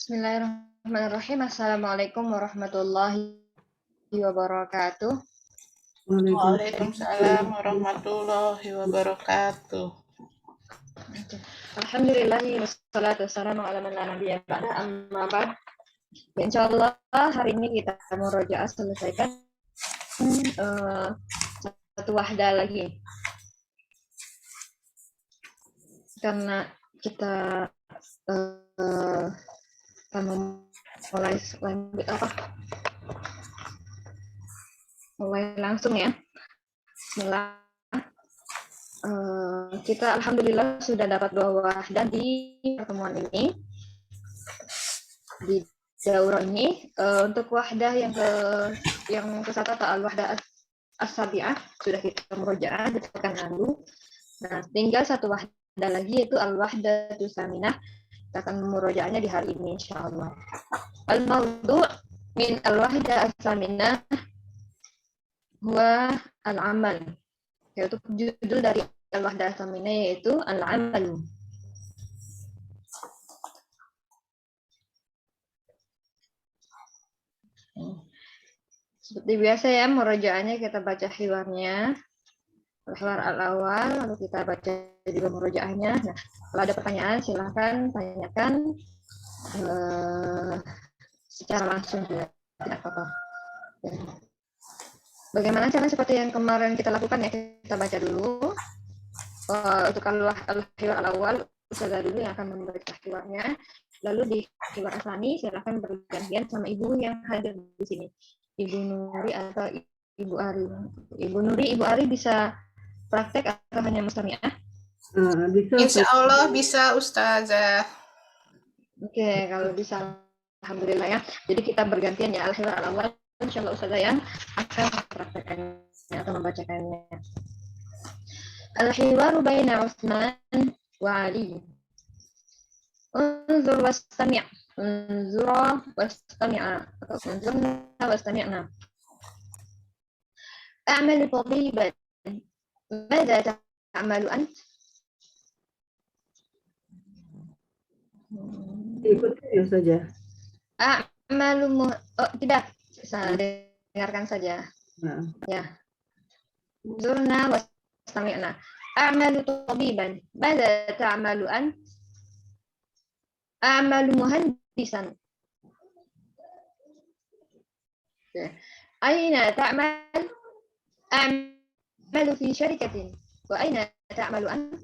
Bismillahirrahmanirrahim. Assalamualaikum warahmatullahi wabarakatuh. Waalaikumsalam warahmatullahi wabarakatuh. Alhamdulillahi wassalatu wassalamu ala man la nabiyya ba'da, amma ba'd. Insyaallah hari ini kita murojaah selesaikan satu wahdah lagi. Karena kita akan mulai langsung ya. Bismillah. Kita alhamdulillah sudah dapat 2 wahdah di pertemuan ini, di daurah ini. Untuk wahdah yang ke satu atau al-wahdah as-sabi'ah sudah kita murojaah di pekan lalu. Nah, tinggal satu wahdah lagi yaitu al-wahdatus tsaminah. Kita akan murojaahnya di hari ini insyaallah. Al-mawdu' min al-wahdah as-tsaminah huwa al-amal. Yaitu judul dari al-wahdah as-tsaminah yaitu al-amal. Seperti biasa ya, murojaahnya kita baca hiwarnya, hiwar al-awal, lalu kita baca juga murojaahnya. Nah, kalau ada pertanyaan silahkan tanyakan secara langsung juga, tidak apa-apa. Bagaimana cara seperti yang kemarin kita lakukan ya, kita baca dulu. Untuk al-hiwar al-awal, Ustazah dulu yang akan membaca hiwarnya, lalu di hiwar asani silahkan bergantian sama ibu yang hadir di sini. Ibu Nuri atau Ibu Ari. Ibu Nuri, Ibu Ari bisa praktek atau hanya mustami'ah? Bisa. Insya Allah bisa, Ustazah. Oke, kalau bisa alhamdulillah ya. Jadi kita bergantian ya, al-hiwar al-awal insyaallah Ustazah yang akan mempraktekannya atau membacakannya. Al-hiwaru baina Utsman wa Ali. Unzur wastami'. Unzura wastami'a atau unzurna wastami'na. أعمل طبيبا ماذا تعمل أنت؟ Ikuti saja. Tidak, dengarkan saja. Ya. Zurna wastami'na. أعمل طبيبا ماذا تعمل أنت؟ أعمل مهندسا. أين تعمل؟ أعمل في شركة. وأين تعمل أنت؟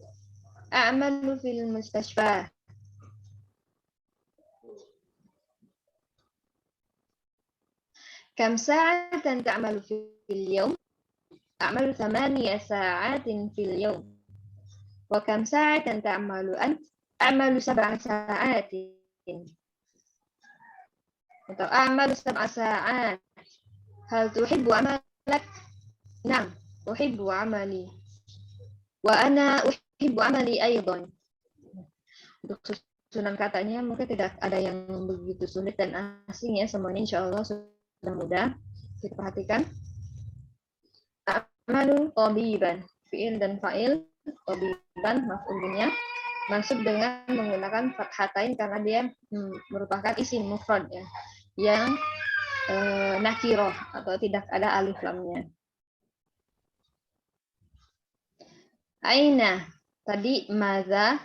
أعمل في المستشفى. كم ساعة تعمل في اليوم؟ أعمل 8 ساعات في اليوم. وكم ساعة تعمل أنت؟ أعمل 7 ساعات. atau أعمل 7 ساعات. هل تحب عملك؟ نعم أحب عملي. وأنا أحب عملي أيضا. Untuk susunan katanya mungkin tidak ada yang begitu sulit dan asing ya, semuanya insya Allah sudah mudah. Kita perhatikan. Amalu tabiban, fi'il dan fa'il. Tabiban maf'ulnya masuk dengan menggunakan fathatain karena dia merupakan isim mufrad ya, yang nakiroh atau tidak ada alif lamnya. Aina tadi maza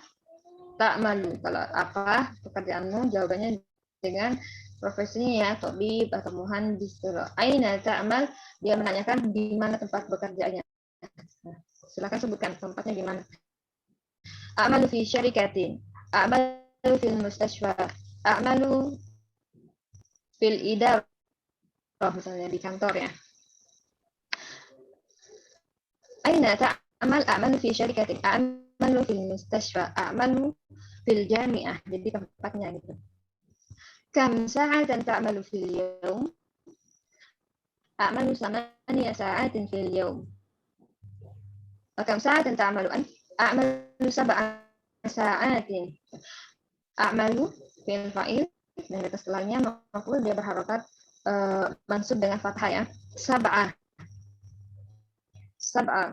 ta'malu, kalau apa pekerjaanmu, jawabannya dengan profesinya ya, tabib atau muhandis. Aina ta'mal, dia menanyakan di mana tempat bekerjanya. Silakan sebutkan tempatnya di mana. A'malu fi syarikatin, a'malu fil mustashfa, a'malu fil idarah, misalnya di kantor ya. Aina ta'mal, a'malu fi syarikatin, a'malu fil mustashfa, a'malu fil jami'ah. Jadi tempatnya gitu. Kam sa'atan ta'malu fil yawm? A'malu 8 sa'atin fil yawm. Wa kam sa'atan ta'malu ant? A'malu 7 sa'atin. A'malu fil fa'il, dan kata setelahnya maf'ul dia berharokat mansub dengan fathah ya. Sab'ah.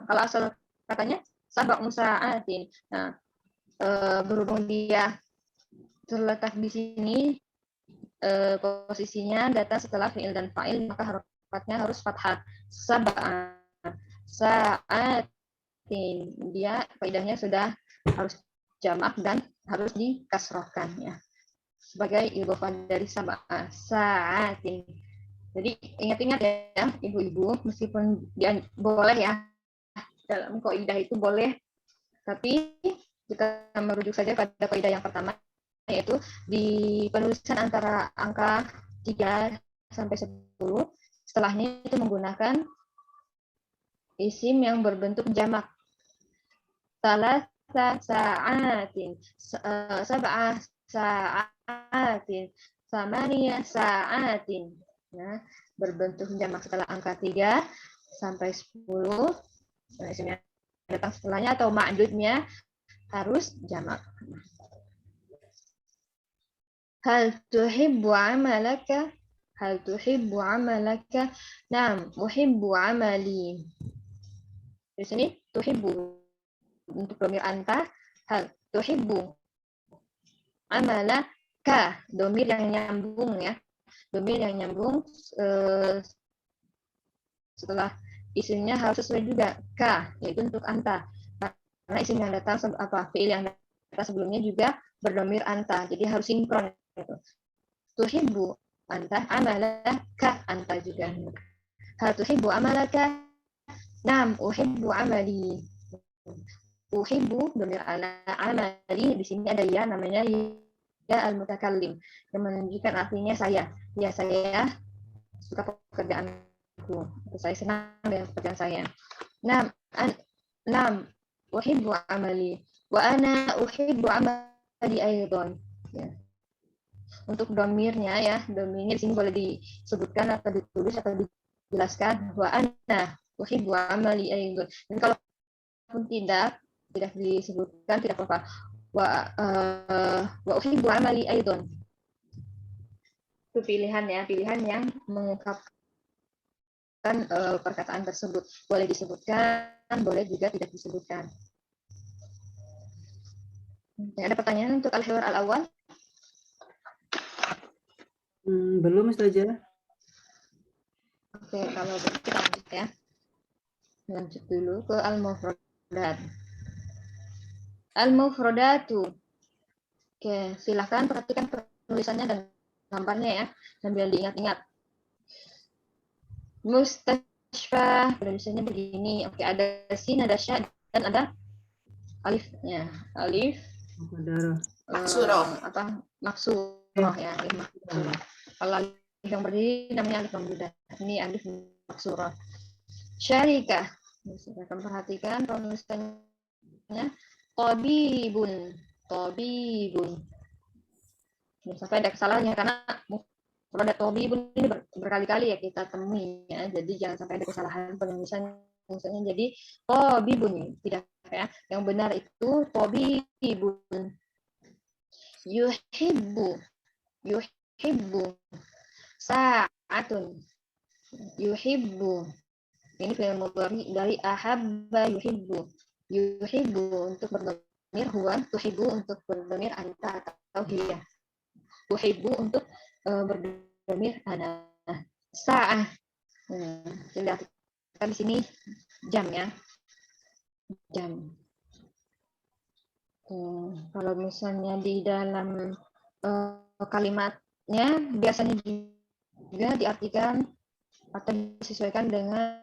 Kalau asal katanya sab'u sa'atin. Nah, berhubung dia terletak di sini posisinya datang setelah fi'il dan fa'il, maka harokatnya harus fathah. Sab'a, sa'atin. Dia faedahnya sudah harus jamak dan harus dikasrohkan ya. Sebagai idhofah dari sab'a, sa'atin. Jadi ingat-ingat ya ibu-ibu, meskipun dia boleh ya dalam kaidah itu boleh, tapi kita merujuk saja pada kaidah yang pertama, yaitu di penulisan antara angka 3 sampai 10, setelahnya itu menggunakan isim yang berbentuk jamak. Salasa sa'atin, sab'ah sa'atin, samaniya sa'atin. Ya, berbentuk jamak setelah angka 3 sampai 10, isim yang datang setelahnya atau ma'dudnya harus jamak. Hal tuhibbu amalaka? Hal tuhibbu amalaka? Naam, uhibbu amali. Di sini tuhibbu untuk dhamir anta, hal tuhibbu amalaka, dhamir yang nyambung ya. Dhamir yang nyambung setelah isimnya harus sesuai juga ka, yaitu untuk anta. Karena isim yang datang fiil yang datang sebelumnya juga berdhamir anta, jadi harus sinkron gitu. Tuhibbu anta amalaka, anta juga. Hal tuhibbu amalaka? Naam, uhibbu amali. Uhibbu dhamir amali, di sini ada ya, namanya ya al-mutakallim, yang menunjukkan artinya saya. Ya, saya suka pekerjaanku, saya senang dengan pekerjaan saya. Naam, uhibbu amali. Wa ana uhibbu amali aidan. Ya. Untuk domirnya ya, domirnya di sini boleh disebutkan atau ditulis atau dijelaskan. Wa ana uhibbu amali aidan. Dan kalau pun tidak disebutkan, tidak apa-apa. Wa uhibbu amali aidan. Itu pilihan ya, pilihan yang mengungkapkan perkataan tersebut. Boleh disebutkan, boleh juga tidak disebutkan. Ada pertanyaan untuk al-hiwar al-awwal? Belum, Ustazah. Oke, kalau begitu lanjut ya. Lanjut dulu ke al-mufradat. Al-mufradatu. Oke, silahkan perhatikan penulisannya dan gambarnya ya, sambil diingat-ingat. Mustashfa, penulisannya begini. Oke, ada sin, ada sya, dan ada alifnya. Alif. Maksuroh. Maksuroh ya, alif maksuroh. Kalau alif yang berdiri namanya alif mamdudah. Ini alif maksuroh. Syarikah. Silakan perhatikan penulisannya. Tabibun. Sampai ada kesalahannya karena produk tabibun ini berkali-kali ya kita temui ya. Jadi jangan sampai ada kesalahan penulisan. Misalnya jadi tabibun, tidak ya. Yang benar itu tabibun. Yuhibbu sa'atun. Yuhibbu, ini fi'il mudhari dari ahabba yuhibbu. Yuhibbu untuk berdhamir huwa, tuhibbu untuk berdhamir anta atau hiya. Tuhibbu untuk berdhamir ana. Sa'ah. Lihat kan di sini jam ya. Jam. Kalau misalnya di dalam kalimatnya biasanya juga diartikan atau disesuaikan dengan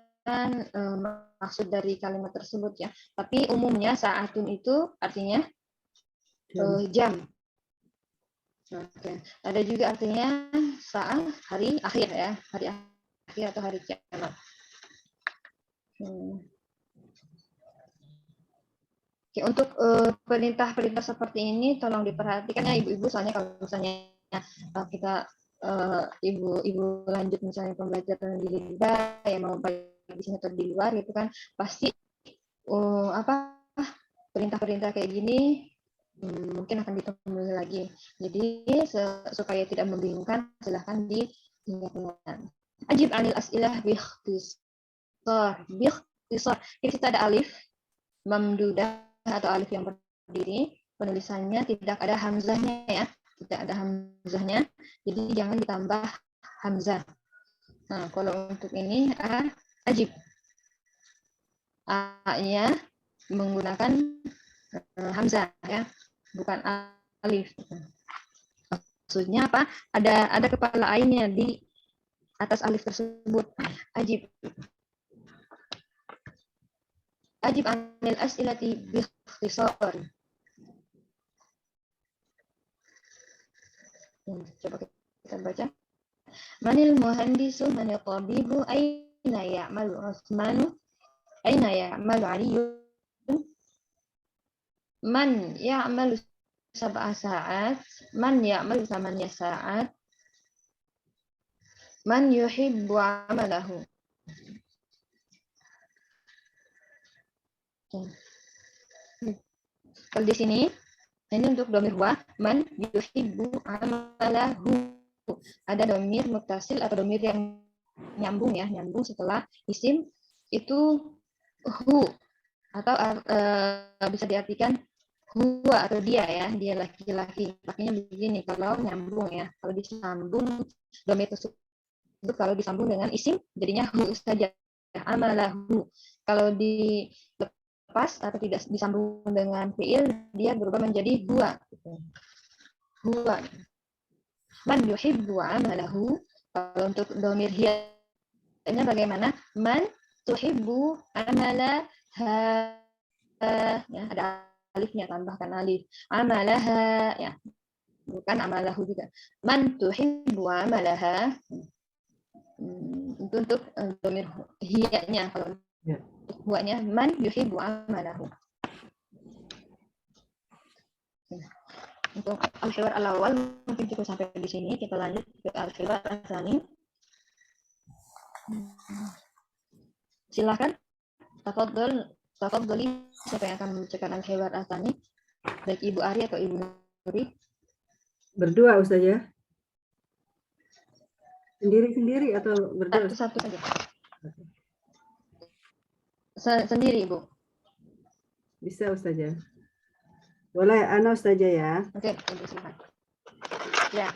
maksud dari kalimat tersebut ya. Tapi umumnya saatun itu artinya jam. Oke. Ada juga artinya saat hari akhir ya, hari akhir atau hari kiamat. Oke, untuk perintah-perintah seperti ini tolong diperhatikan ya ibu-ibu, soalnya kalau misalnya kita ibu-ibu lanjut misalnya pembelajaran di liba yang mau di sini atau di luar gitu kan, pasti perintah-perintah kayak gini mungkin akan ditemui lagi. Jadi supaya tidak membingungkan, silahkan diingat-ingat. Ajib anil as'ilah biikhtisar. Jadi kita ada alif mamdudah atau alif yang berdiri, penulisannya tidak ada hamzahnya ya. tidak ada hamzahnya, jadi jangan ditambah hamzah. Nah, kalau untuk ini ajib. A-nya menggunakan hamzah ya, bukan alif. Maksudnya apa? Ada kepala ainnya di atas alif tersebut. Ajib. Ajib anil as'ilati bi ikhtisar. Coba kita baca. Manil muhandisu, manil tabibu, aina ya'malu Utsmanu, aina ya'malu Aliyun, man ya'malu 7 sa'at, man ya'malu 8 sa'at, man yuhibbu amalahu. Kalau di sini ini untuk dhamir huwa, man yuhibbu amalahu. Ada dhamir muttasil atau dhamir yang nyambung ya, nyambung setelah isim itu hu atau bisa diartikan huwa atau dia ya, dia laki-laki. Pakainya begini kalau nyambung ya. Kalau disambung dhamir tersebut kalau disambung dengan isim jadinya hu saja, amalahu. Kalau dilepas atau tidak disambung dengan fiil dia berubah menjadi huwa. Huwa. Man yuhibbu amalahu. Kalau untuk dhamir hiya-nya bagaimana? Man tuhibbu amalaha. Ya, ada alifnya, tambahkan alif. Amalaha ya. Bukan amalahu juga. Man tuhibbu amalaha. Untuk dhamir hiya-nya, kalau untuk huwa-nya man yuhibbu amalahu. Untuk al-hiwar al-awwal mungkin cukup sampai di sini. Kita lanjut ke al-hiwar al-tsani. Silakan, tafadholi, siapa yang akan membacakan al-hiwar al-tsani? Baik Ibu Ari atau Ibu Nuri? Berdua Ustaz ya? Sendiri-sendiri atau berdua? Satu saja. Sendiri Ibu. Bisa Ustaz ya? Boleh, ana Ustaz ya? Oke, Ibu silakan. Ya.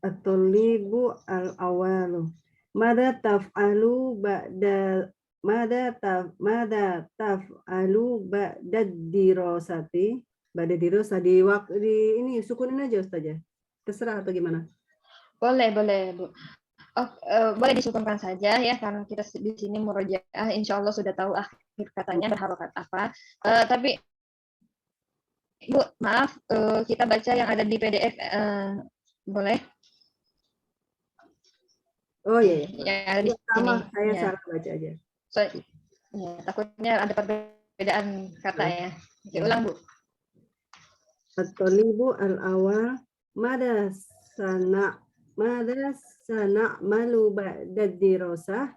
At-talibu al-awalu. Mada taf'alu ba'da dirosati? Ba'da dirosah di ini sukunin aja Ustaz ya. Terserah atau gimana? Boleh Bu. Boleh disukunkan saja ya, karena kita di sini murojaah, insya Allah sudah tahu akhir katanya berharokat apa. Tapi Bu, maaf, kita baca yang ada di PDF, boleh? Oh iya. Yang ada di Sama, sini. saya Ya. salah baca aja. Ya, takutnya ada perbedaan kata ya. Oke, ulang Bu. At-talibu al-awal mada malu ba'da dirosah.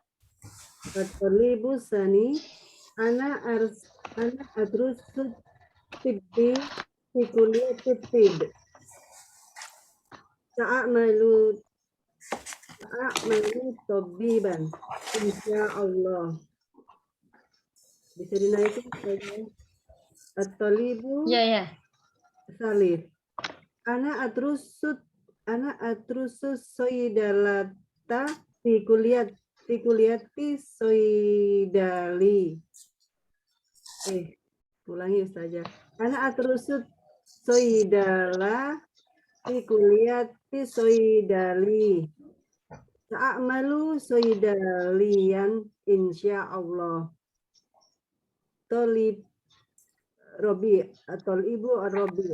At-talibu sani ana adrusu tibbi fi kulliyati tibb. Sa'amalu tabiban insyaallah. Bisa dinaikin saja. At-talibu Ya. salif. Ana atrusus soidalata fi kuliati soidali. Ulangi saja. Ana atrusut soidala fi kuliati soidali. Sa'amalu soidalian insyaallah. Tolib Robi atau ibu Robi.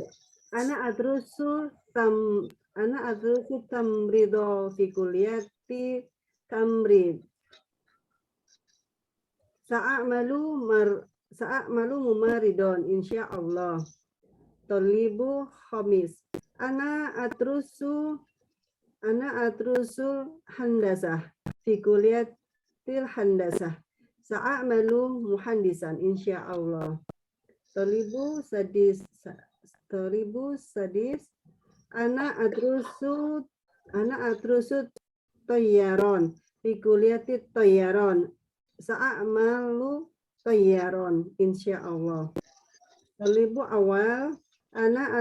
Ana adrusu tamrido fi kulliyati tamrid. Sa'amalu mumaridon insyaallah. Tolibu khamis. Ana adrusu handasah fi kulliyatil handasah. Sa'amalu muhandisan insyaallah. Tolibu sadis. Ana adrusu tayyaron fi kulliyati tayyaron. Sa'amalu tayyaron insyaallah. Tolibu awal Ana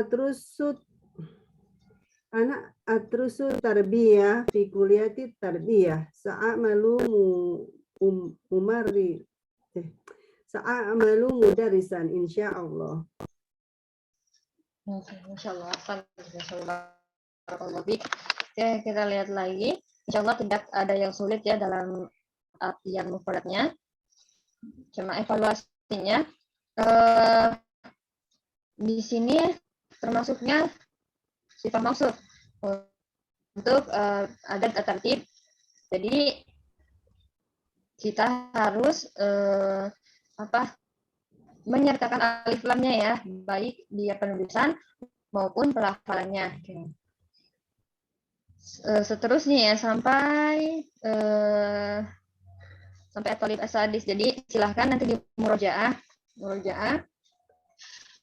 atrusu tarbiyah fi kuliati tarbiyah sa'amalu umari sa'amalu mudarisan insyaallah. Insyaallah. Oke, kita lihat lagi. Insyaallah tidak ada yang sulit ya dalam artian mufradnya. Cuma evaluasinya di sini termasuknya sifat mausuf untuk adat tertib. Jadi kita harus menyertakan alif lamnya ya, baik dia penulisan maupun pelafalannya. Seterusnya ya sampai at-talib as-sadis. Jadi silahkan nanti di murojaah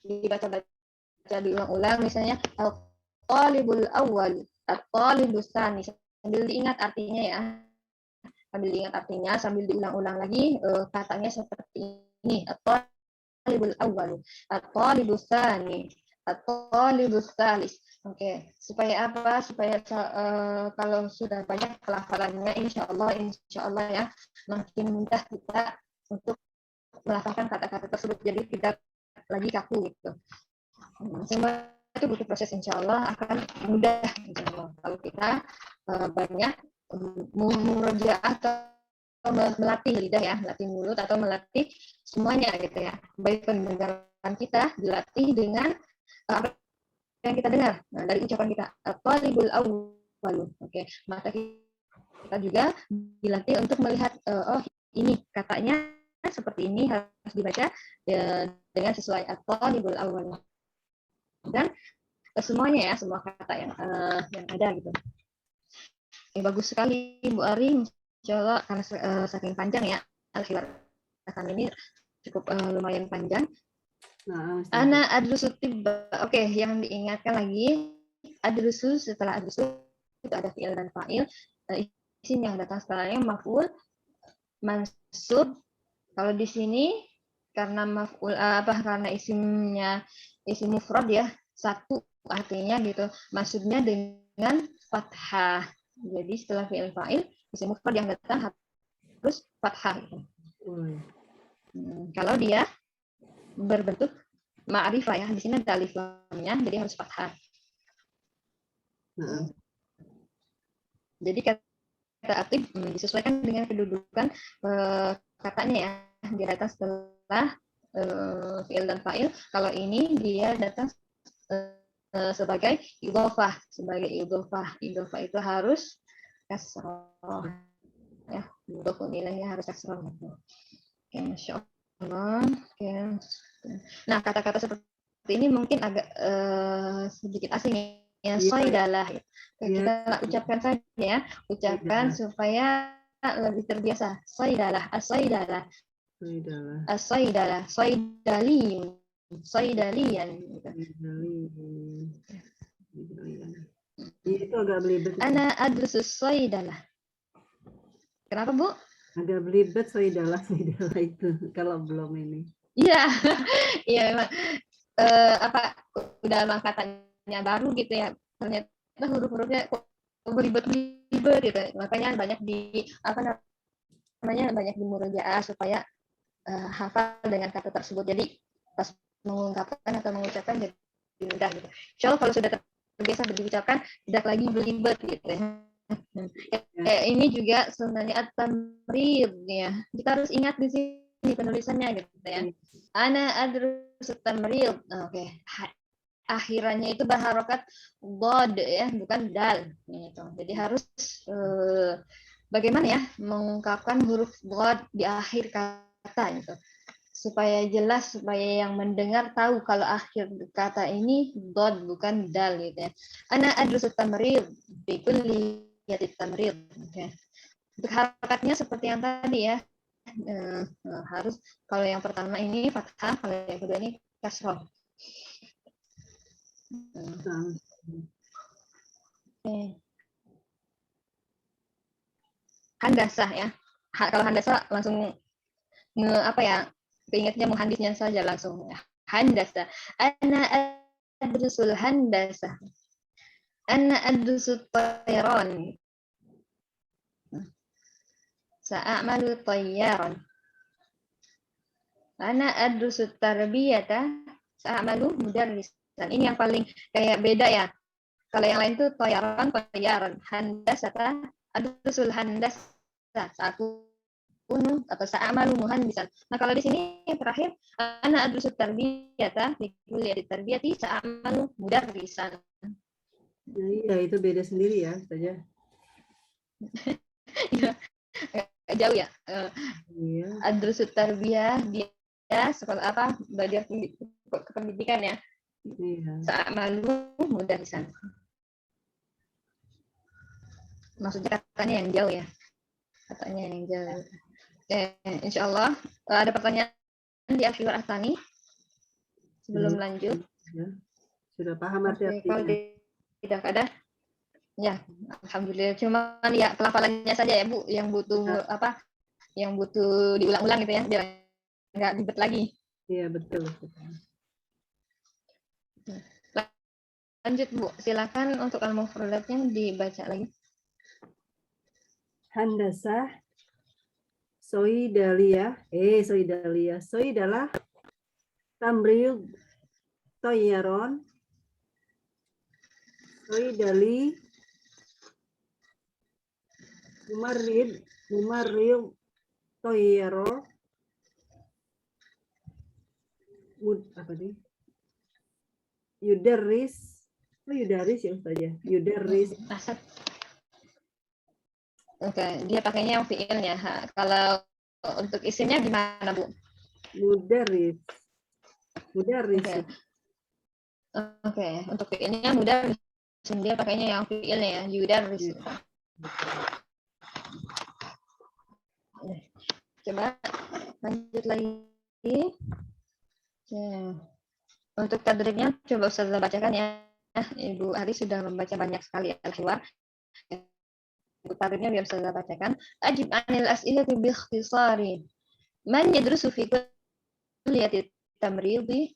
dibaca diulang-ulang, misalnya al-talibul awwal, at-talibus tsani, sambil diingat artinya ya. Sambil diulang-ulang lagi katanya seperti ini. At-talibul awwal, at-talibus tsani, at-talibus tsalis. Oke, supaya apa? Supaya kalau sudah banyak pelafalannya, insya Allah ya, makin mudah kita untuk melafalkan kata-kata tersebut. Jadi tidak lagi kaku gitu. Semua itu butuh proses, insya Allah akan mudah. Insya Allah. Kalau kita banyak murojaah atau melatih lidah ya, melatih mulut atau melatih semuanya gitu ya. Baik pendengaran kita dilatih dengan apa yang kita dengar. Nah, dari ucapan kita, talibul awwal. Oke, maka kita juga dilatih untuk melihat oh ini katanya seperti ini, harus dibaca dengan sesuai talibul awwal. Dan semuanya ya, semua kata yang ada gitu. Bagus sekali Bu Ari, insyaallah karena saking panjang ya al-khilaf ini cukup lumayan panjang. Nah, Ana adrusu tibba. Oke, yang diingatkan lagi adrusu, setelah adrusu itu ada fi'il dan fa'il. Isim yang datang setelahnya maf'ul, mansub. Kalau di sini karena maf'ul karena isimnya isim mufrad ya, satu artinya gitu. Maksudnya dengan fathah. Jadi setelah fi'il fa'il, isim mufrad yang datang harus fathah gitu. Kalau dia berbentuk ma'rifah ya, di sini ada alif lamnya, jadi harus fathah. Jadi kata aktif disesuaikan dengan kedudukan katanya ya, dia datang setelah fi'il dan fa'il. Kalau ini dia datang sebagai idhofah, idhofah itu harus kasroh ya, idhofah nilainya harus kasroh. Oke, Masya Allah. Oke. Nah, kata-kata seperti ini mungkin agak sedikit asing ya. Soidalah. Kita ucapkan saja ya. Ucapkan supaya lebih terbiasa. Soidalah, as-soidalah. As-soidalah, soidaliyun. Soidalian. Itu agak belibet. Ana adrusus soidalah. Kenapa, Bu? Agak belibet soidalah itu kalau belum ini. Iya, iya memang. Udah emang katanya baru gitu ya. Ternyata huruf-hurufnya beribet-ibet gitu. Makanya banyak banyak di murojaah supaya hafal dengan kata tersebut. Jadi pas mengungkapkan atau mengucapkan jadi mudah gitu. Insyaallah kalau sudah terbiasa diucapkan tidak lagi belibet gitu ya. Kayak ini juga sebenarnya at-tamrid ya. Kita harus ingat di sini penulisannya gitu ya. Ana adrus tamrid. Oke. Akhirannya itu berharokat dhad ya, bukan dal gitu. Jadi harus bagaimana ya mengungkapkan huruf dhad di akhir kata gitu. Supaya jelas, supaya yang mendengar tahu kalau akhir kata ini dhad bukan dal gitu ya. Ana adrus tamrid bi kulli yatit tamrid. Oke. Untuk harokatnya seperti yang tadi ya. Harus kalau yang pertama ini fathah, kalau yang kedua ini kasroh. Handasah ya. Kalau handasah langsung keingetnya menghandisnya saja langsung ya. Handasah. Ana adrusul handasah. Ana adrusul tayran. Sa'amalu tayyaran. Ana adrusul tarbiyata. Sa'amalu mudarrisan. Ini yang paling kayak beda ya. Kalau yang lain tuh tayyaran, handasata, adrusul handasah. Satu atau sa'amalu muhandisan. Nah, kalau di sini yang terakhir ana adrusul tarbiyata di kuliah tarbiyati sa'amalu mudarrisan. Nah, iya itu beda sendiri ya saja. Jauh ya. Iya. Adrusul tarbiyah dia sekolah apa? Belajar pendidikan ya. Iya. Sa'amalu mudarrisan. Maksudnya katanya yang jauh ya. Katanya yang jauh. Insya Allah ada pertanyaan di Al-Hiwar Ats-Tsani sebelum lanjut. Ya. Sudah paham arti-artinya. Kalau tidak ada, ya alhamdulillah. Cuman ya pelafalannya saja ya Bu, yang butuh apa? Yang butuh diulang-ulang gitu ya, biar nggak ribet lagi. Iya betul. Lanjut Bu, silakan untuk al-mufradatnya dibaca lagi. Handasah, soidalia, soidalia, soidalah, tamril, toyaron, soidali, mumarril, toyaro, apa nih? Yudaris ya Ustaz ya. Yudaris. Asap. Oke, dia pakainya yang fiilnya. Kalau untuk isimnya gimana Bu? Mudaris. Oke. Untuk fiilnya mudaris. Dia pakainya yang fiilnya ya, yudaris. Coba lanjut lagi. Untuk tadribnya coba Ustaz bacakan ya. Ibu Ari sudah membaca banyak sekali Al-Hiwar. Untuk tadribnya biar Ustaz bacakan. Ajib anil as'ilati bi ikhtisari. Man yadrusu fi kulliyati tamridi.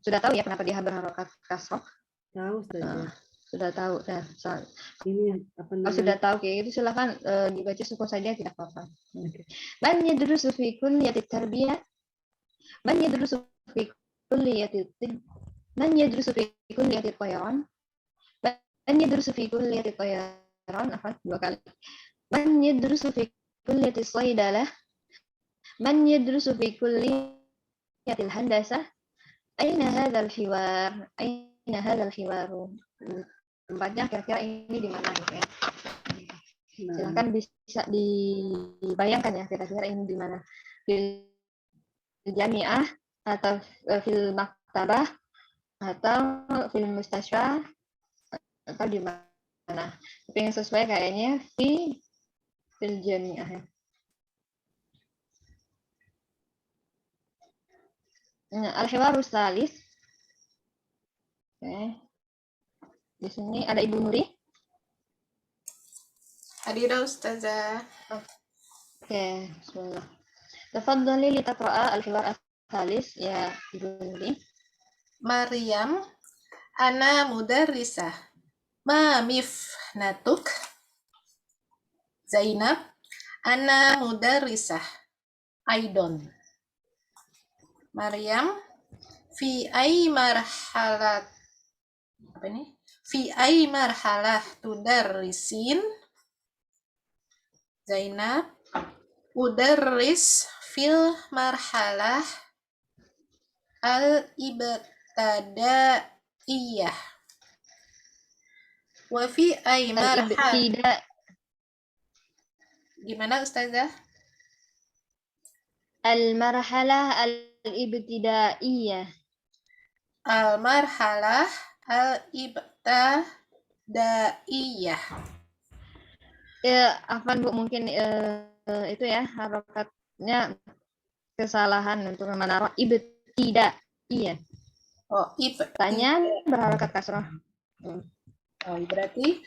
Sudah tahu ya kenapa dia berharokat kasroh? Tahu Ustaz. Sudah tahu ya. Ini apa namanya? Kalau sudah tahu kayak gitu silakan dibaca sukun saja tidak apa-apa. Man yadrusu fi kulliyati tarbiyah. Man yadrusu fi kulliyati Man yadrusu fi kulliyati tayran. Man yadrusu fi kulliyati tayran. Dua kali. Man yadrusu fi kulliyati saydalah. Man yadrusu fi kulliyati handasah. Aina hadzal hiwar? Aina hadzal hiwaru? Tempatnya kira-kira ini di mana gitu ya. Silakan bisa dibayangkan ya kira-kira ini di mana. Di jamiah atau fil maktabah atau fil mustasya atau di mana. Tapi yang sesuai kayaknya fil jamiah ya. Al-hiwarus salis. Oke. Di sini ada Ibu Nuri. Hadirah Ustazah. Oke, bismillah. Tafadhali litaqra'a al-hiwar as-salis ya Ibu Nuri. Maryam, ana mudarrisah. Ma mifnatuk? Zainab, ana mudarrisah. Aidon. Maryam, fi ay marhalat apa ini? Fi ay marhalah tudarrisin? Zainab, udarris fil marhalah al-ibtadaiyah. Wa fi ay marhalah. Gimana Ustazah? Al-marhalah al-ibtidaiyah. Al-marhalah al-ibtadaiyah. Ya, afwan Bu, mungkin itu ya harokatnya kesalahan untuk menaruh ibtidaiyah. Oh, Tanya berharokat kasrah. Oh, berarti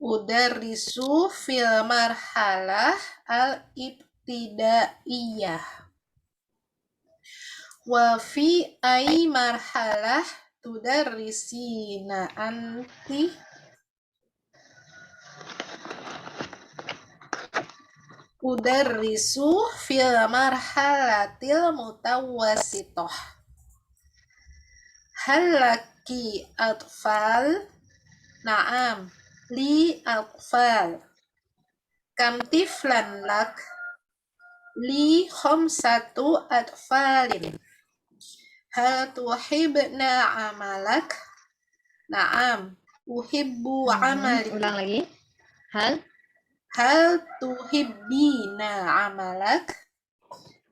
udarrisu fil marhalah al-ibtidaiyah. Wa fi ai marhalah tudarrisina anti. Udarrisu fil marhalatil mutawassithah. Hal laki atfal? Naam, li atfal. Kam tiflan lak? Li khamsatu atfalin. Hal tuhibna amalak? Naam, uhibbu amali. Ulang lagi. Hal tuhibbina amalak?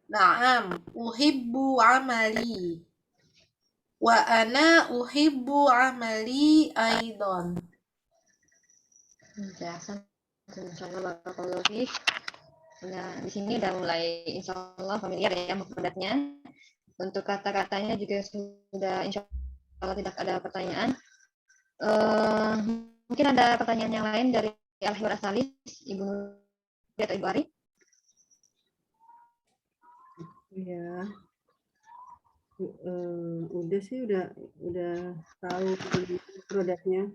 Naam, uhibbu amali. Wa ana uhibbu amali aidan. Barakallahu fiik. Nah, di sini udah mulai insya Allah familiar ya mufradatnya. Untuk kata-katanya juga sudah insya Allah tidak ada pertanyaan. Mungkin ada pertanyaan yang lain dari Al-Hiwar Asalis, Ibu Nuri atau Ibu Ari? Ya, udah sih, udah tahu produknya.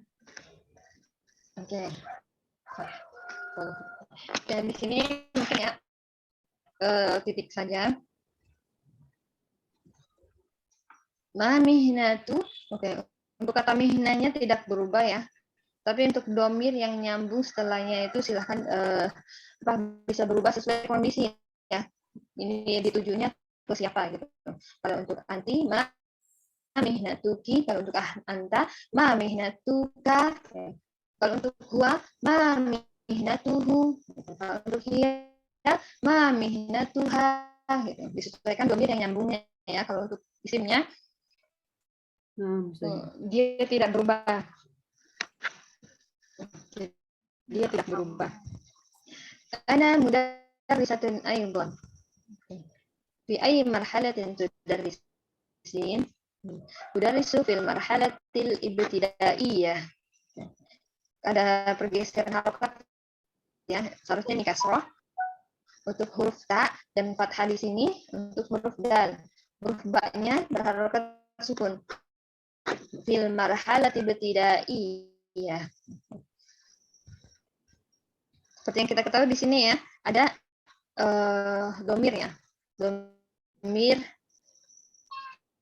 Oke. Dan di sini mungkin ya titik saja. Mihnatu, oke. Untuk kata mihnanya tidak berubah ya. Tapi untuk domir yang nyambung setelahnya itu silahkan bisa berubah sesuai kondisi ya. Ini ditujunya ke siapa gitu. Kalau untuk anti, ma mihnatuki. Kalau untuk anta, ma mihnatuka. Kalau untuk huwa, ma mihnatuhu. Kalau untuk hiya, ma mihnatuha. Gitu. Disesuaikan domir yang nyambungnya ya. Kalau untuk isimnya, dia tidak berubah. Dia tidak berubah. Ana mudarrisatun aidan. Fi ayyi marhalatin tudarrisin? Udarrisu fil marhalatil ibtidaiyah. Ada pergeseran harokat ya, seharusnya ini kasroh untuk huruf ta dan fathah di sini untuk huruf dal. Huruf ba-nya berharokat sukun. Fil marhalatil ibtidaiyah. Seperti yang kita ketahui di sini ya, ada domir ya. Domir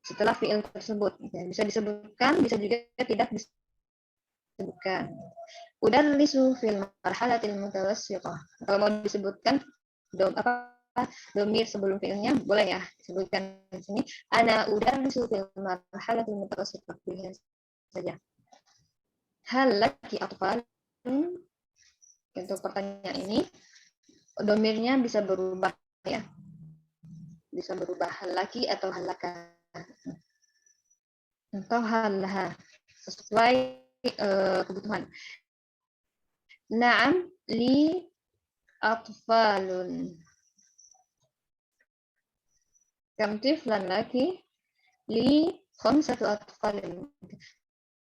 setelah fi'il tersebut. Ya, bisa disebutkan, bisa juga tidak disebutkan. Udarrisu fil marhalatil mutawassithah. Kalau mau disebutkan domir sebelum fi'ilnya boleh ya disebutkan di sini. Ana udarrisu fil marhalatil mutawassithah saja. Hal laki atfal? Untuk pertanyaan ini domirnya bisa berubah ya, bisa berubah hal laki atau hal laka atau hal laha sesuai kebutuhan. Naam li atfalun. Kam tiflan laki? Li khamsatu atfalin.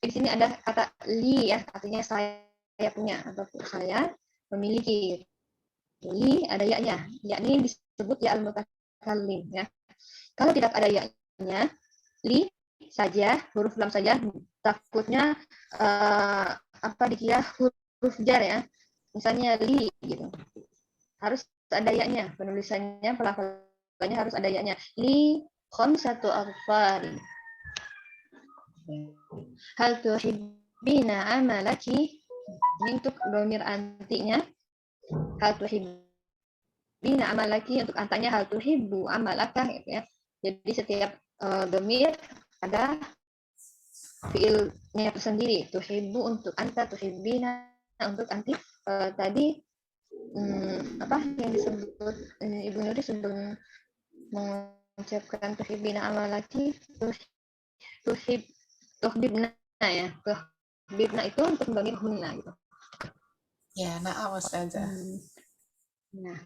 Di sini ada kata li ya, artinya saya punya atau saya memiliki. Li ada ya-nya, yakni disebut ya al-mutakallim ya. Kalau tidak ada ya-nya, li saja, huruf lam saja, takutnya dikira huruf jar ya. Misalnya li gitu. Harus ada ya-nya, penulisannya, pelafalannya harus ada ya-nya. Li khamsatu atfal. Hal tuhibbina amalaki? Ini untuk domir antinya. Hal tuhibbina amalaki, untuk antanya hal tuhibbu amalaka gitu ya. Jadi setiap domir ada fiilnya tersendiri. Tuhibbu untuk anta, tuhibbina untuk anti. Tadi apa yang disebut Ibu Nuri sebelum mengucapkan tuhibbina amalaki, tuhibna ya. Tuhibna itu untuk domir hunna gitu. Ya, na'am Ustazah. Nah,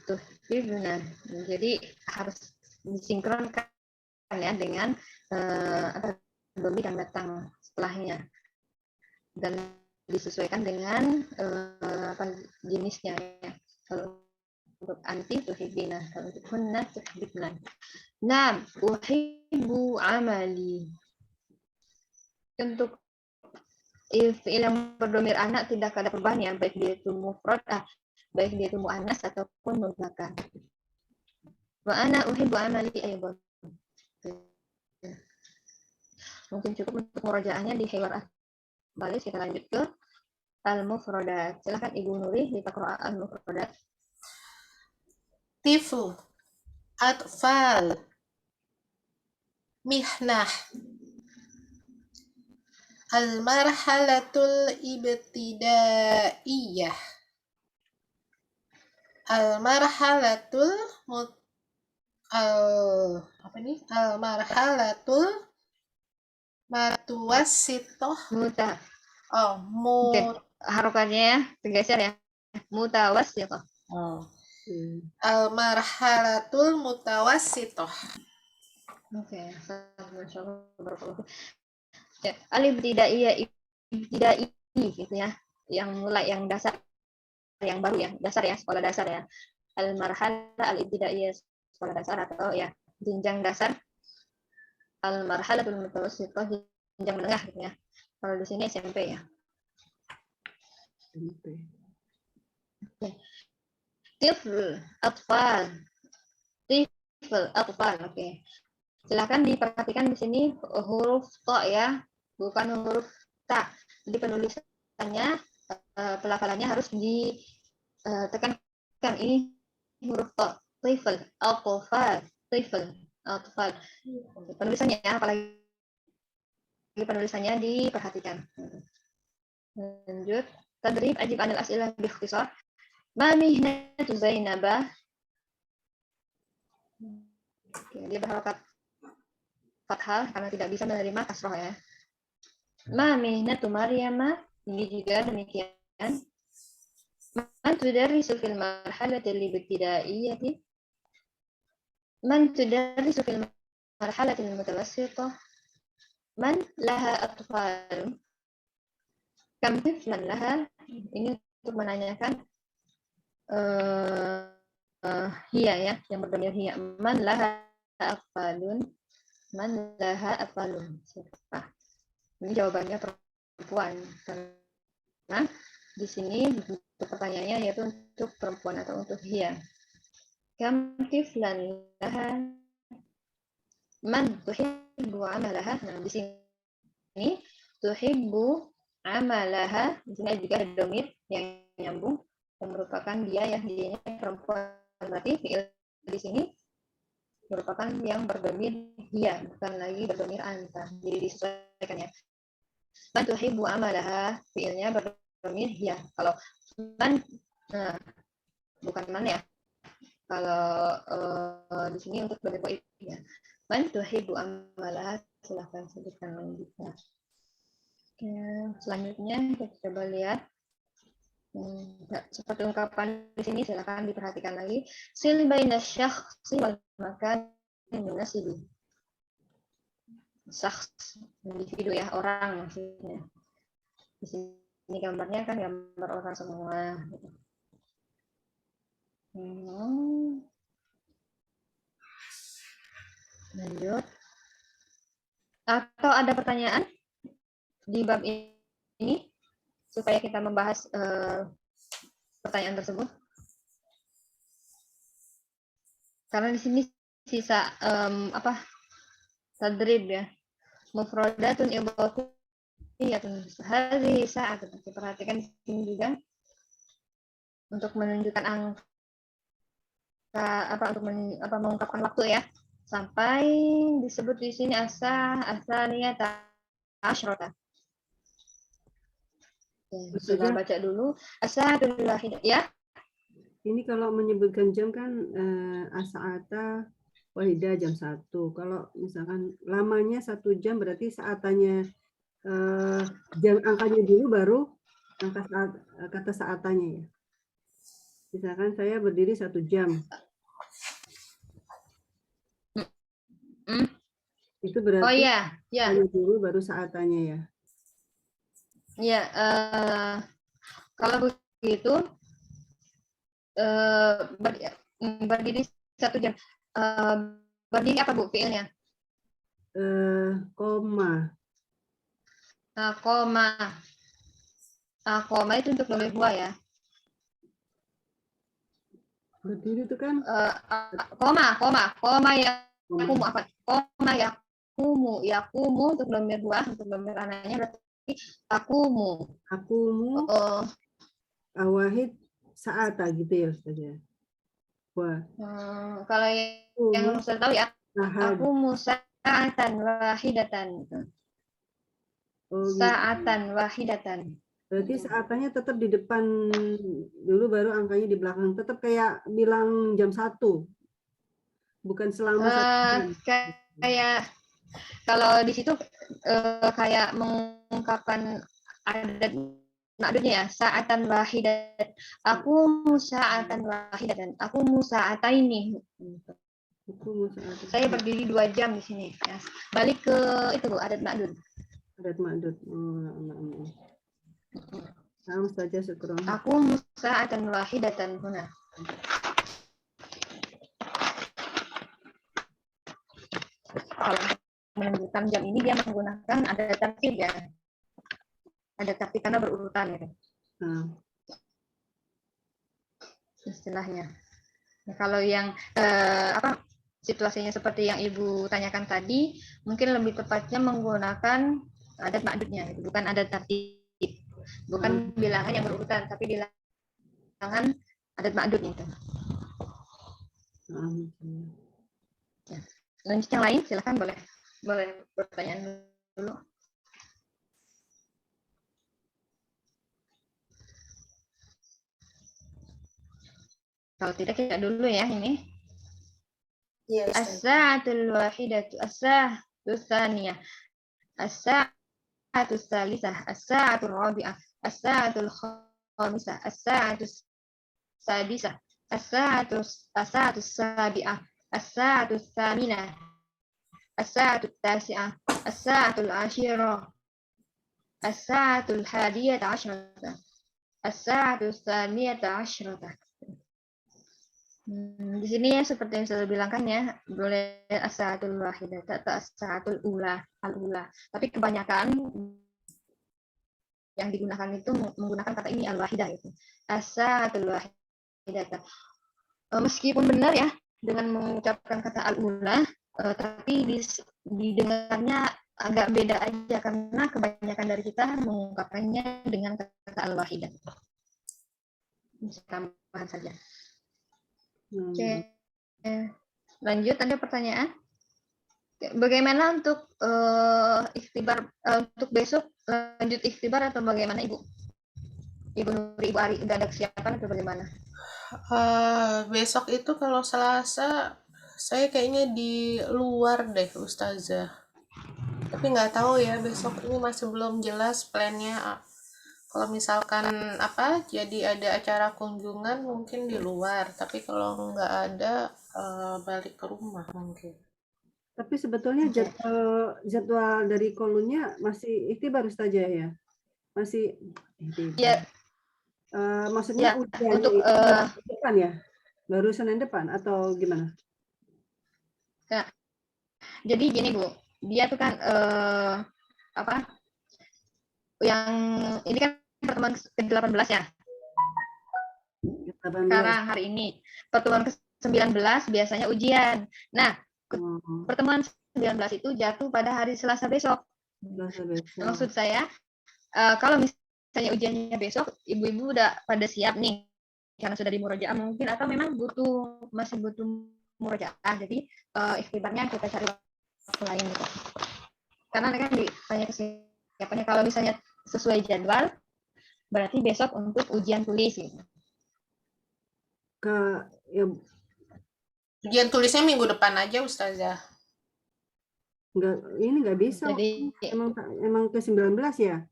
tuhibna. Jadi harus disinkronkan ya dengan domir yang datang setelahnya dan disesuaikan dengan jenisnya ya. Kalau untuk anti tuhibina, kalau untuk hunna tuhibna. Nam, uhibbu amali. Untuk fi'il yang berdomir anak tidak ada perubahan ya, baik dia itu mufrad, baik dia itu muannas ataupun mudzakkar. Wa ana uhibbu amali aydan. Mungkin cukup untuk murajaahnya di hiwar balis. Kita lanjut ke al-mufradat. Silakan Ibu Nuri ditaqra al-mufradat. Tifl, atfal, mihnah, al-marhalatul ibtidaiyah, al-marhalatul al-marhalatul matuwassitoh. Muta. Oh, Harokannya ya, tergeser ya. Mutawassithah. Oh. Al-marhalatul mutawassitoh. Oke, masyaallah. Ya, al-ibtidaiyah gitu ya. Yang mulai, yang dasar, yang baru ya, dasar ya, sekolah dasar ya. Al-marhalah al-ibtidaiyah, sekolah dasar atau ya jenjang dasar. Al-marhalatul mutawassithah, jenjang menengah gitu ya. Kalau di sini SMP ya. Tifl, atfal. Tifl, atfal. Oke. Silakan diperhatikan di sini huruf to ya, bukan huruf ta. Jadi penulisannya, pelafalannya harus ditekankan. Ini huruf to. Tifl, atfal, tifl, atfal. Penulisannya, apalagi penulisannya diperhatikan. Lanjut. Tadrib ajib anil as'ilah bi ikhtisar. Ma mihnatu Zainabah. Dia berharokat fathah karena tidak bisa menerima kasroh ya. Ma mihnatu Maryama, ini juga demikian. Man tudarrisu fil marhalatil ibtidaiyati. Man tudarrisu fil marhalatil mutawassithah. Man laha atfal. Kam tiflan laha. Ini untuk menanyakan hiya ya, yang berdamir hiya. Man laha atfalun. Man laha atfalun. Siapa? Ini jawabannya perempuan. Karena di sini untuk pertanyaannya yaitu untuk perempuan atau untuk hiya. Kam tiflan laha. Man tuhibbu amalaha. Nah, di sini tuhibbu amalaha. Di sini juga ada domir yang nyambung yang merupakan dia ya, dianya perempuan. Berarti fi'il di sini merupakan yang berdomir dia, bukan lagi berdomir anta. Jadi disesuaikan ya. Man tuhibbu amalaha, fi'ilnya berdomir dia. Kalau man, nah, bukan man ya. Kalau di sini untuk bentuk ya. Man tuhibbu amalaha, silahkan sebutkan lanjutnya. Oke, selanjutnya kita coba lihat. Seperti ungkapan di sini, silakan diperhatikan lagi. Sil baina syakhsi wal makan munasibi. Syakhs, individu ya, orang maksudnya. Di sini gambarnya kan gambar orang semua. Lanjut. Atau ada pertanyaan di bab ini supaya kita membahas pertanyaan tersebut? Karena di sini sisa tadrib ya. Mufradatun idhafiyatun. Hadhihi sa'at. Perhatikan di sini juga untuk menunjukkan angka untuk mengungkapkan waktu ya. Sampai disebut di sini asaniyata asyrata. Sudah baca dulu asadul wahidah ya. Ini kalau menyebutkan jam kan asa'ata wahidah jam 1. Kalau misalkan lamanya 1 jam berarti saatannya jam angkanya dulu baru angka kata saatannya ya. Misalkan saya berdiri 1 jam. Itu berarti oh ya, dulu baru saatannya ya. Ya, kalau begitu berdiri 1 jam. Berdiri apa Bu fiilnya? Koma. Koma. Koma itu untuk nomor 2 ya. Berdiri itu kan Koma ya. Yakumu apa? Koma yakumu untuk domir 2, untuk domir anaknya berarti akumu. Akumu awahid saata gitu ya Ustaz ya. Wah. Kalau yang Ustaz tahu ya, akumu sa'atan wahidatan. Sa'atan wahidatan. Berarti saatannya tetap di depan dulu, baru angkanya di belakang. Tetap kayak bilang jam 1. Bukan selama 1 jam. Kayak kalau di situ kayak mengungkapkan adat maknanya ya, sa'atan wahidat. Aku sa'atan wahidatan. Aku sa'ataini. Saya berdiri 2 jam di sini. Ya. Balik ke itu Bu, adat ma'dud. Adat ma'dud. Nah, saja syukur. Aku sa'atan wahidatan huna. Kalau menunjukkan jam ini dia menggunakan ada tertib ya. Ada tertib karena berurutan gitu. Istilahnya. Nah, kalau yang situasinya seperti yang Ibu tanyakan tadi, mungkin lebih tepatnya menggunakan adat ma'dudnya, gitu. Bukan adat tertib. Bukan bilangan yang berurutan, tapi bilangan adat ma'dud gitu. Ya. Lanjut yang lain, silakan boleh pertanyaan dulu. Kalau tidak kita dulu ya ini. As-sa'atul wahidatu, as-sa'atul tsaniyah, as-sa'atul tsalisah, as-sa'atul rabi'ah, as-sa'atul khamisah, as-sa'atul sadisah, as-sa'atul sabi'ah, as-sa'atul tsaminah, as-sa'atul tasi'ah, as-sa'atul ashirah, as-sa'atul hadiyata asyrata, as-sa'atul tsaniyata asyrata. Di sini ya seperti yang saya bilang kan ya, boleh as-sa'atul wahidah atau as-sa'atul ula, al-ula. Tapi kebanyakan yang digunakan itu menggunakan kata ini al-wahidah itu. As-sa'atul wahidah. Meskipun benar ya dengan mengucapkan kata al-ula, tapi didengarnya agak beda aja karena kebanyakan dari kita mengungkapkannya dengan kata al-wahidah. Bisa tambahan saja. Oke, lanjut, ada pertanyaan? Bagaimana untuk ikhtibar untuk besok, lanjut ikhtibar atau bagaimana Ibu? Ibu Nuri, Ibu Ari, udah ada kesiapan atau bagaimana? Besok itu kalau Selasa saya kayaknya di luar deh Ustazah. Tapi nggak tahu ya, besok ini masih belum jelas plannya. Kalau misalkan jadi ada acara kunjungan mungkin di luar, tapi kalau nggak ada balik ke rumah mungkin. Tapi sebetulnya jadwal dari kolonnya masih ikhtibar Ustazah ya? Masih ya. Maksudnya ya, ujiannya untuk itu depan ya? Baru Senin depan atau gimana? Ya. Jadi gini Bu, dia tuh kan yang ini kan pertemuan ke-18 ya. 18. Sekarang hari ini pertemuan ke-19 biasanya ujian. Nah, pertemuan 19 itu jatuh pada hari Selasa besok. Maksud saya kalau misalnya ujiannya besok, ibu-ibu udah pada siap nih karena sudah di murojaah mungkin, atau memang masih butuh murojaah, jadi ikhtibarnya kita cari waktu lain gitu. Karena kan ditanya kesiapannya, kalau misalnya sesuai jadwal berarti besok untuk ujian tulis gitu. Ujian tulisnya minggu depan aja Ustazah. Nggak bisa. Jadi emang ke-19 ya?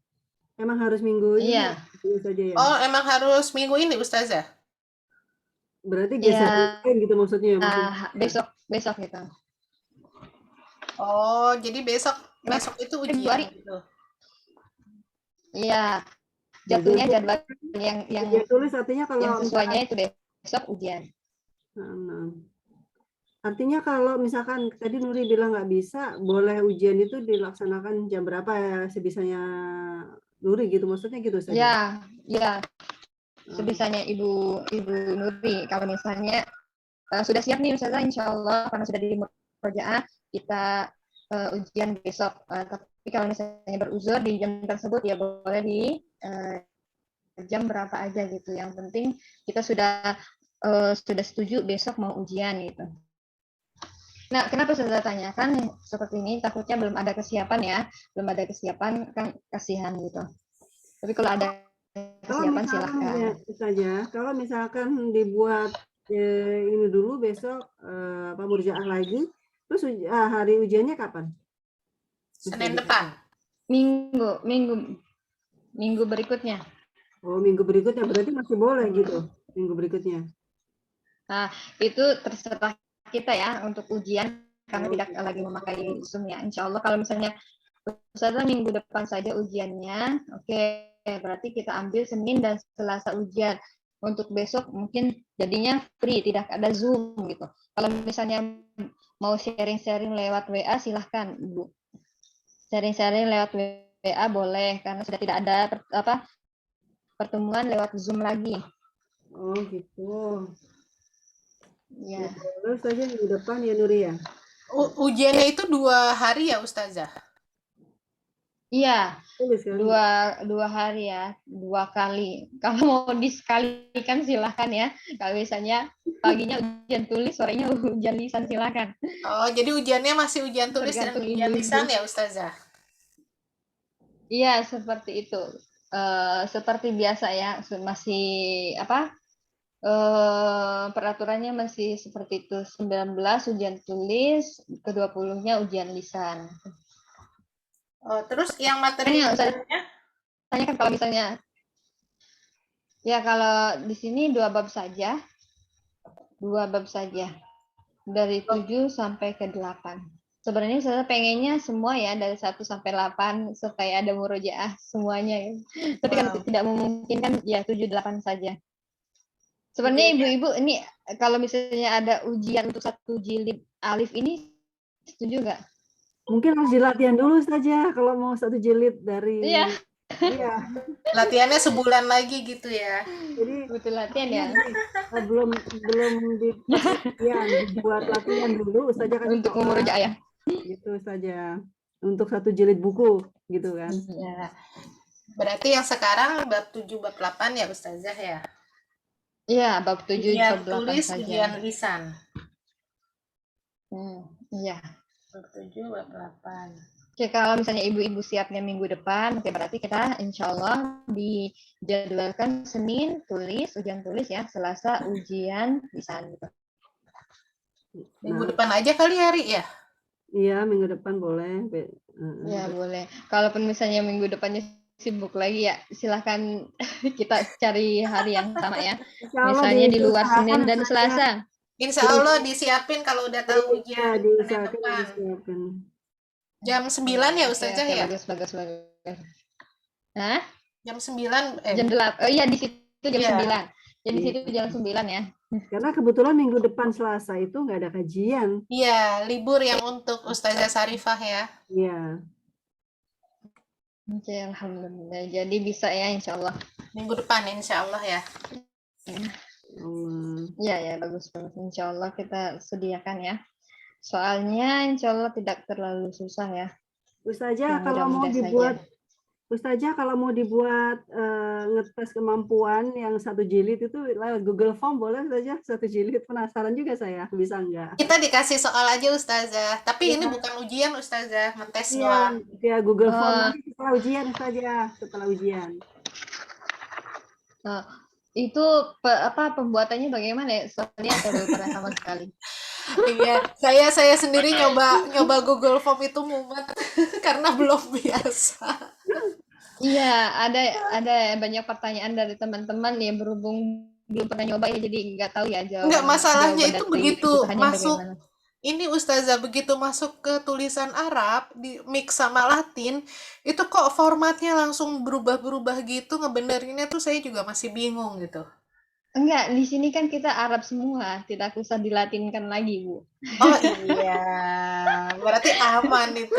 Emang harus minggu ini saja ya? Oh, emang harus minggu ini Ustazah? Berarti geser gitu maksudnya? Besok gitu. Oh, jadi besok itu ujian gitu. Iya. Jatuhnya jadwal yang tulis artinya kalau yang sesuainya itu besok ujian. Artinya kalau misalkan tadi Nuri bilang nggak bisa, boleh ujian itu dilaksanakan jam berapa ya sebisanya Nuri gitu, maksudnya gitu saja. Ya, ya, Oh, sebisanya Ibu Nuri. Kalau misalnya sudah siap nih Ustazah, insya Allah karena sudah di murojaah kita ujian besok. Tapi kalau misalnya beruzur di jam tersebut ya boleh di jam berapa aja gitu. Yang penting kita sudah setuju besok mau ujian gitu. Nah, kenapa saya tanyakan seperti ini? Takutnya belum ada kesiapan ya, belum ada kesiapan kan kasihan gitu. Tapi kalau ada kalau kesiapan misalkan silahkan. ya, saja, kalau misalkan dibuat ini dulu besok apa murjaah lagi, terus hari ujiannya kapan? Senin depan. Minggu berikutnya. Oh, minggu berikutnya berarti masih boleh gitu, minggu berikutnya. Nah, itu terserah kita ya untuk ujian karena Oh, tidak lagi memakai Zoom ya. Insya Allah kalau misalnya Ustazah minggu depan saja ujiannya, oke, berarti kita ambil Senin dan Selasa ujian. Untuk besok mungkin jadinya free, tidak ada Zoom gitu. Kalau misalnya mau sharing-sharing lewat WA, silahkan Bu. Sharing-sharing lewat WA boleh, karena sudah tidak ada pertemuan lewat Zoom lagi. oh gitu. Ya. Terus saja minggu depan ya Nuri ya? Ujiannya itu 2 hari ya Ustazah? Iya, Tulis kan? dua hari ya, 2 kali. Kalau mau disekalikan silahkan ya. Kalau misalnya paginya ujian tulis, sorenya ujian lisan silahkan. Oh, jadi ujiannya masih ujian tulis dan Tergantung ujian lisan ibu-ibu. ya Ustazah? Iya, seperti itu. Seperti biasa ya, masih apa? Peraturannya masih seperti itu. 19 ujian tulis, ke-20-nya ujian lisan. Oh, terus yang materi Ini yang saya pelajarannya? tanyakan kalau misalnya ya kalau di sini 2 bab saja. 2 bab saja. Dari 7 sampai ke 8. Sebenarnya saya pengennya semua ya dari 1 sampai 8 supaya ada murojaah semuanya ya. Tapi kan Wow. tidak memungkinkan ya 7 8 saja. Sebenarnya Ujiannya ibu-ibu ini kalau misalnya ada ujian untuk 1 jilid alif ini setuju nggak? Mungkin harus dilatihan dulu saja kalau mau 1 jilid dari Iya, iya. latihannya sebulan lagi gitu ya? Jadi butuh latihan artinya ya gini, belum dikasih latihan, dibuat latihan dulu saja kasih untuk soal murojaah ya. gitu saja. Untuk 1 jilid buku gitu kan. Ya. Berarti yang sekarang bab 7, bab 8 ya Ustazah ya? Iya, bab 7 Ujian bab 8 tulis, saja. ujian lisan. Iya. Bab 7, bab 8. Oke, kalau misalnya ibu-ibu siapnya minggu depan, oke berarti kita insya Allah dijadwalkan Senin ujian tulis ya, Selasa ujian lisan gitu. Minggu Nah, depan aja kali ya, Ri ya? iya minggu depan boleh. Ya boleh. Kalaupun misalnya minggu depannya sibuk lagi ya, silahkan kita cari hari yang sama ya. Insya Allah Misalnya di luar diusahakan Senin dan saja. Selasa. Insya Allah disiapin kalau udah tahu Iya, ujian Senin diusahakan depan. disiapkan. Jam 9 ya Oke, Ustazah oke, ya? bagus, bagus, bagus. Hah? Jam 9, Jam 8. Oh iya, di situ jam iya. 9. Jadi di situ Iya. jam 9 ya. Karena kebetulan minggu depan Selasa itu nggak ada kajian. Iya, libur yang untuk Ustazah Sarifah ya. Iya. Oke, alhamdulillah. Jadi bisa ya insya Allah. Minggu depan insya Allah ya. Iya ya, bagus bagus. Insya Allah kita sediakan ya. Soalnya insya Allah tidak terlalu susah ya. Ustazah Yang kalau mau mudah-mudah dibuat saja. Ustazah kalau mau dibuat ngetes kemampuan yang 1 jilid itu lewat Google Form boleh saja 1 jilid, penasaran juga saya bisa nggak? Kita dikasih soal aja Ustazah. Tapi ini Iya, bukan ujian Ustazah, ngetes iya, doang. via Google Form Eh, nanti setelah ujian saja, setelah ujian. itu pembuatannya bagaimana ya? Soalnya saya belum pernah sama sekali. Iya, saya sendiri nyoba Google Form itu mumet karena belum biasa. Iya, ada banyak pertanyaan dari teman-teman ya berhubung belum pernah nyoba ya jadi nggak tahu ya Enggak, masalahnya jawaban itu dari begitu usahanya masuk bagaimana. ini Ustazah begitu masuk ke tulisan Arab di mix sama Latin, itu kok formatnya langsung berubah-berubah gitu, ngebenerinnya tuh saya juga masih bingung gitu. Enggak, di sini kan kita Arab semua, tidak usah dilatinkan lagi, Bu. Oh iya, berarti aman itu.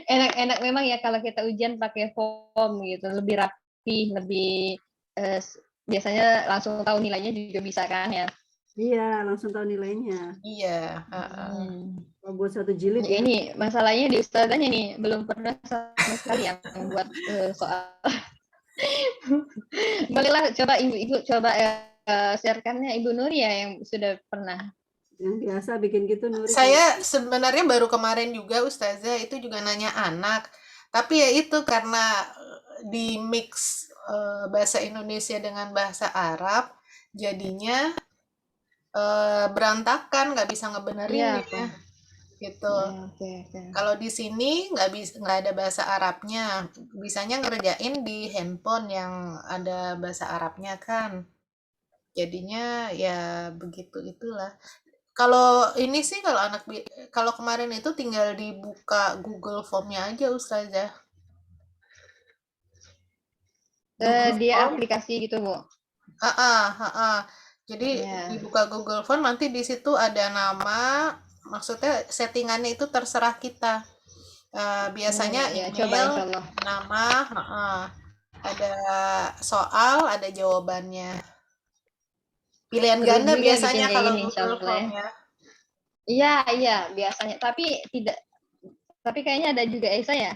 Enak-enak memang ya kalau kita ujian pakai form gitu, lebih rapi, lebih biasanya langsung tahu nilainya juga bisa kan ya. Iya, langsung tahu nilainya. Iya, Kalau buat satu jilid Ya, ya. ini masalahnya di ustazahnya nih belum pernah sama sekali yang buat soal. Bolehlah coba ibu coba sharekannya Ibu Nur ya yang sudah pernah. Yang biasa bikin gitu Nuri kalau Saya sebenarnya baru kemarin juga Ustazah itu juga nanya anak. Tapi ya itu karena di mix bahasa Indonesia dengan bahasa Arab, jadinya berantakan, nggak bisa Iya, ngebenerinnya Pak. gitu. Oke, oke. Kalau di sini nggak ada bahasa Arabnya, bisanya ngerjain di handphone yang ada bahasa Arabnya kan. Jadinya ya begitu itulah. Kalau ini sih kalau kemarin itu tinggal dibuka Google Form-nya aja Ustazah. Google Dia Form, aplikasi gitu, Bu. Jadi Ya. dibuka Google Form nanti di situ ada nama, maksudnya settingannya itu terserah kita. Biasanya Ya, coba email, insya Allah. nama, ada soal, ada jawabannya. Pilihan Seru ganda juga bikin biasanya kayak kalau gini insya Google Allah Form ya. ya. Iya, iya, biasanya. Tapi kayaknya ada juga Esa ya?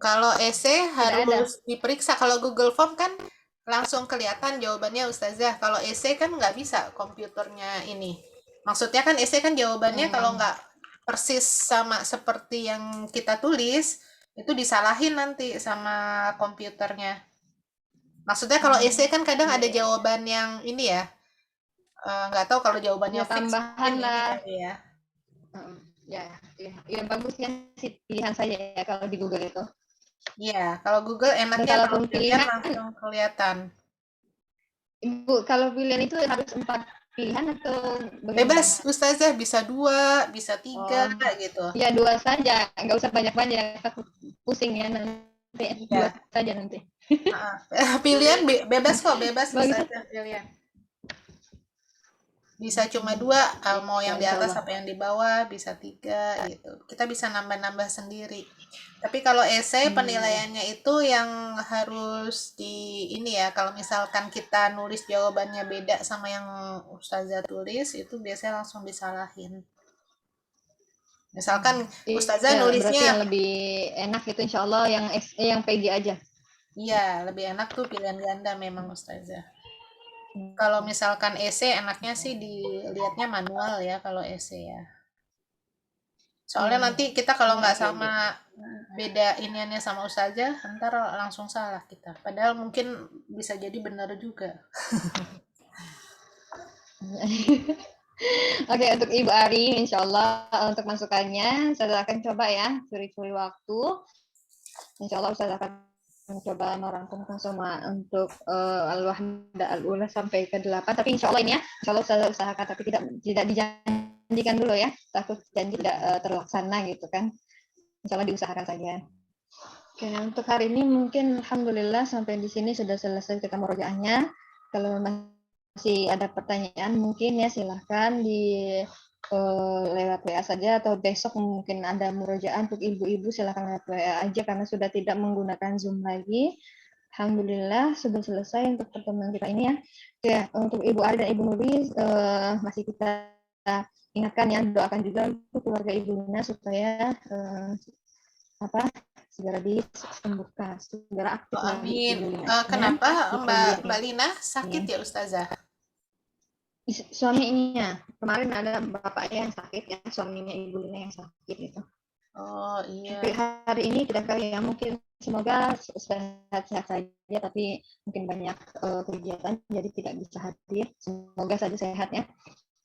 Kalau esai Tidak ada. harus diperiksa. Kalau Google Form kan langsung kelihatan jawabannya Ustazah. Kalau esai kan nggak bisa komputernya ini. Maksudnya kan esai kan jawabannya kalau Hmm. nggak persis sama seperti yang kita tulis, itu disalahin nanti sama komputernya. Maksudnya kalau esai kan kadang Iya, ada iya. jawaban yang ini ya, nggak tahu kalau jawabannya Ya fix mungkin tambahan ini lah. kali ya. Ya, ya, ya bagusnya sih pilihan saya ya kalau di Google itu. Iya, kalau Google Dan enaknya kalau kalaupun pilihan pilihan, langsung kelihatan. Ibu, kalau pilihan itu harus 4 pilihan atau bagaimana? Bebas, Ustazah bisa 2, bisa 3 Oh, gitu. ya 2 saja, nggak usah banyak-banyak, takut pusing ya nanti. 2 Iya, saja nanti. heeh. Pilihan bebas kok, bebas Bagus. Ustazah pilihan. Bisa cuma 2, mau Ya, yang di insya atas Allah. apa yang di bawah, bisa 3 gitu. Kita bisa nambah-nambah sendiri. Tapi kalau esai penilaiannya itu yang harus di ini ya, kalau misalkan kita nulis jawabannya beda sama yang Ustazah tulis, itu biasanya langsung disalahin. Misalkan Ustazah Iya, berarti nulisnya, yang lebih enak itu insya Allah yang PG aja. iya lebih enak tuh pilihan ganda memang Ustazah. Kalau misalkan esai enaknya sih dilihatnya manual ya kalau esai ya. Soalnya nanti kita kalau Ya, nggak oke, sama oke. beda iniannya sama ustazah, ntar langsung salah kita. Padahal mungkin bisa jadi benar juga. Oke, untuk Ibu Ari, insya Allah untuk masukannya, saya akan coba ya, curi-curi waktu. Insya Allah saya akan mencoba merangkumkan semua untuk Al-Wahda Al-Ula sampai ke 8. Tapi insya Allah ini ya, insya Allah saya usahakan, tapi tidak dijanjikan dulu ya. Takut janji tidak terlaksana gitu kan. Insya Allah diusahakan saja. Oke, untuk hari ini mungkin Alhamdulillah sampai di sini sudah selesai kita murojaahnya. Kalau masih ada pertanyaan mungkin ya silahkan lewat WA saja atau besok mungkin ada murojaah untuk ibu-ibu silahkan lewat WA aja karena sudah tidak menggunakan Zoom lagi. Alhamdulillah sudah selesai untuk pertemuan kita ini ya. Oke, untuk Ibu Ari dan Ibu Nuri masih kita ingatkan ya doakan juga untuk keluarga ibunya supaya apa segera disembuhkan, segera aktif Oh, lagi amin. Ibu Linanya Kenapa di Mbak kondisi Mbak Lina ini. sakit ya Ustazah? Suaminya kemarin ada bapaknya yang sakit ya, suaminya Ibu Lina yang sakit gitu. Oh Tapi iya. hari ini tidak tahu ya, mungkin semoga sehat-sehat saja, tapi mungkin banyak kegiatan jadi tidak bisa hadir. Semoga saja sehat ya.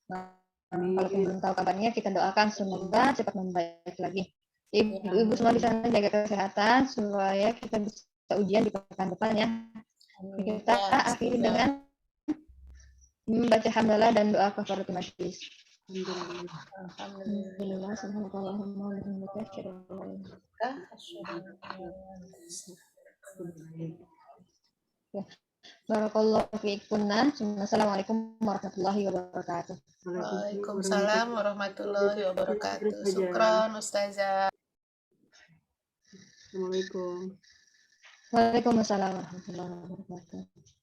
Nah, kalaupun belum tahu kabarnya, kita doakan semoga cepat membaik lagi. Ibu-ibu semua di sana jaga kesehatan supaya kita bisa ujian di pekan depan ya. Amin. Kita Ya, akhiri semoga. dengan membaca hamdalah dan doa kafaratul majlis. Alhamdulillah. Alhamdulillah, subhanallahumma wa bihamdika, asyhadu an la ilaha illa anta, Asyhadu an la ilaha illallah. ya. Barakallahu fiikunna. Assalamualaikum warahmatullahi wabarakatuh. Waalaikumsalam warahmatullahi wabarakatuh. Syukran Ustazah. Assalamualaikum. Waalaikumsalam warahmatullahi wabarakatuh.